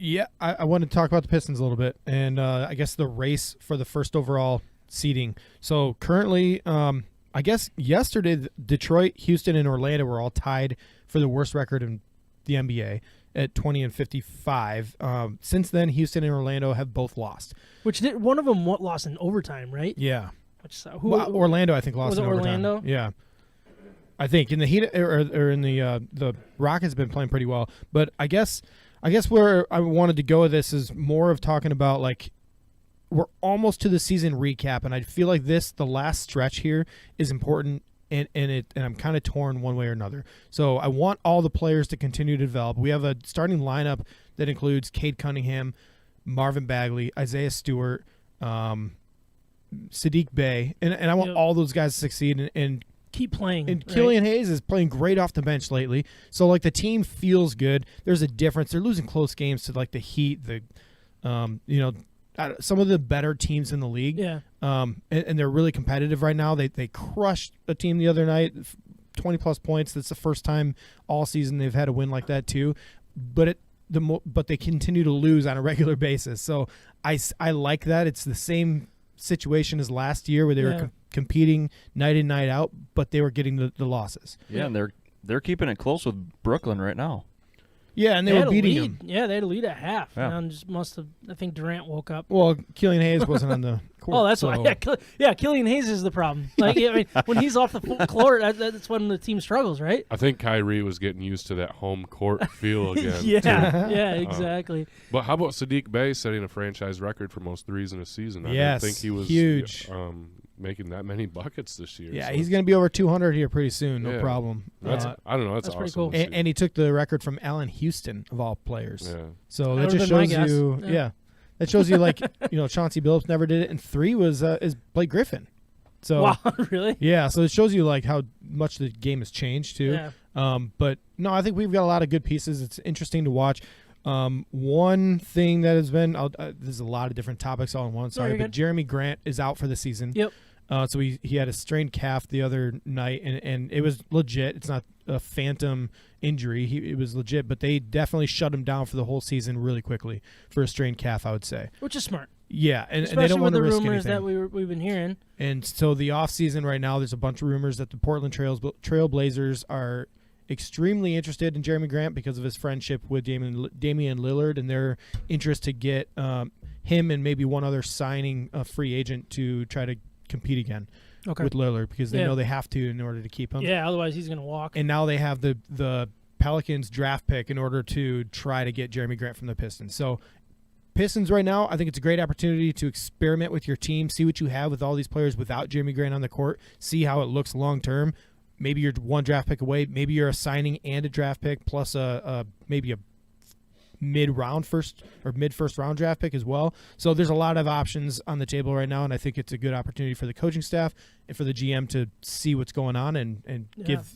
Yeah, I want to talk about the Pistons a little bit, and I guess the race for the first overall seeding. So currently, I guess yesterday, Detroit, Houston, and Orlando were all tied for the worst record in the NBA at 20-55. Since then, Houston and Orlando have both lost. One of them lost in overtime, right? Yeah. Orlando, I think, lost in overtime. Orlando? Yeah. I think in the Heat or in the Rockets have been playing pretty well, but I guess where I wanted to go with this is more of talking about, like, we're almost to the season recap, and I feel like the last stretch here is important, and I'm kind of torn one way or another. So I want all the players to continue to develop. We have a starting lineup that includes Cade Cunningham, Marvin Bagley, Isaiah Stewart, Sadiq Bey, and I want all those guys to succeed and keep playing. And Killian Hayes is playing great off the bench lately. So, like, the team feels good. There's a difference. They're losing close games to, like, the Heat, some of the better teams in the league. Yeah. And they're really competitive right now. They crushed a team the other night, 20-plus points. That's the first time all season they've had a win like that too. But they continue to lose on a regular basis. So I like that. It's the same situation as last year where they were competing night in, night out, but they were getting the losses. Yeah, and they're keeping it close with Brooklyn right now. Yeah, and they were beating them. Yeah, they had a lead at half. Yeah. And just must have. I think Durant woke up. Well, Killian Hayes wasn't on the court. Oh, that's why. Yeah, Killian Hayes is the problem. Like, I mean, when he's off the court, that's when the team struggles, right? I think Kyrie was getting used to that home court feel again. Yeah, exactly. But how about Sadiq Bey setting a franchise record for most threes in a season? I Yes, didn't think he was huge. Making that many buckets this year. Yeah, so he's going to be over 200 here pretty soon. No problem. I don't know. That's awesome. Pretty cool. And he took the record from Allen Houston, of all players. Yeah. So that just shows you. Yeah. That shows you, like, Chauncey Billups never did it, and 3 is Blake Griffin. So wow, really? Yeah. So it shows you, like, how much the game has changed too. Yeah. But no, I think we've got a lot of good pieces. It's interesting to watch. One thing that has been there's a lot of different topics all in one. Sorry, but Jeremy Grant is out for the season. Yep. So he had a strained calf the other night, and it was legit. It's not a phantom injury. It was legit, but they definitely shut him down for the whole season really quickly for a strained calf, I would say. Which is smart. Yeah, and especially they don't want to risk with the rumors anything. that we've been hearing. And so the offseason right now, there's a bunch of rumors that the Portland Trailblazers are extremely interested in Jeremy Grant because of his friendship with Damian Lillard and their interest to get him and maybe one other signing a free agent to try to compete again with Lillard because they know they have to in order to keep him. Yeah, otherwise he's going to walk. And now they have the Pelicans draft pick in order to try to get Jeremy Grant from the Pistons. So Pistons right now, I think it's a great opportunity to experiment with your team, see what you have with all these players without Jeremy Grant on the court, see how it looks long term. Maybe you're one draft pick away. Maybe you're a signing and a draft pick plus maybe a mid-round first or mid-first round draft pick as well. So there's a lot of options on the table right now, and I think it's a good opportunity for the coaching staff and for the GM to see what's going on and give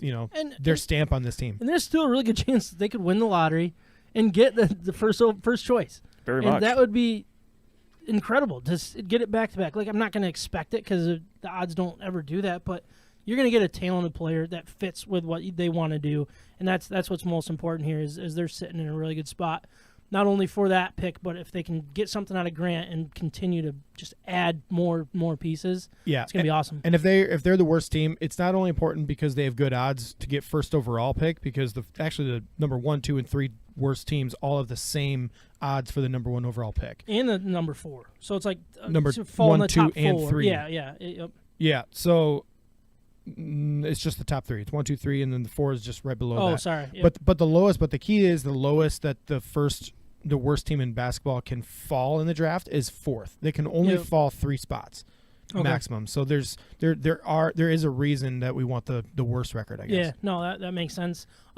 their stamp on this team. And there's still a really good chance that they could win the lottery and get the first choice. Very much. That would be incredible to get it back-to-back. Like, I'm not going to expect it because the odds don't ever do that, but you're going to get a talented player that fits with what they want to do, and that's what's most important here is they're sitting in a really good spot, not only for that pick, but if they can get something out of Grant and continue to just add more pieces, it's going to be awesome. And if they're the worst team, it's not only important because they have good odds to get first overall pick, because the number 1, 2, and 3 worst teams all have the same odds for the number 1 overall pick. And the number 4. So it's like number fall 1, in the 2, top and 4. 3. Yeah. Yep. Yeah, so it's just the top 3. It's 1, 2, 3, and then the 4 is just right below that. Oh, sorry. Yep. But the key is the lowest that the worst team in basketball can fall in the draft is 4th. They can only fall 3 spots maximum. So there is a reason that we want the worst record, I guess. Yeah, no, that makes sense.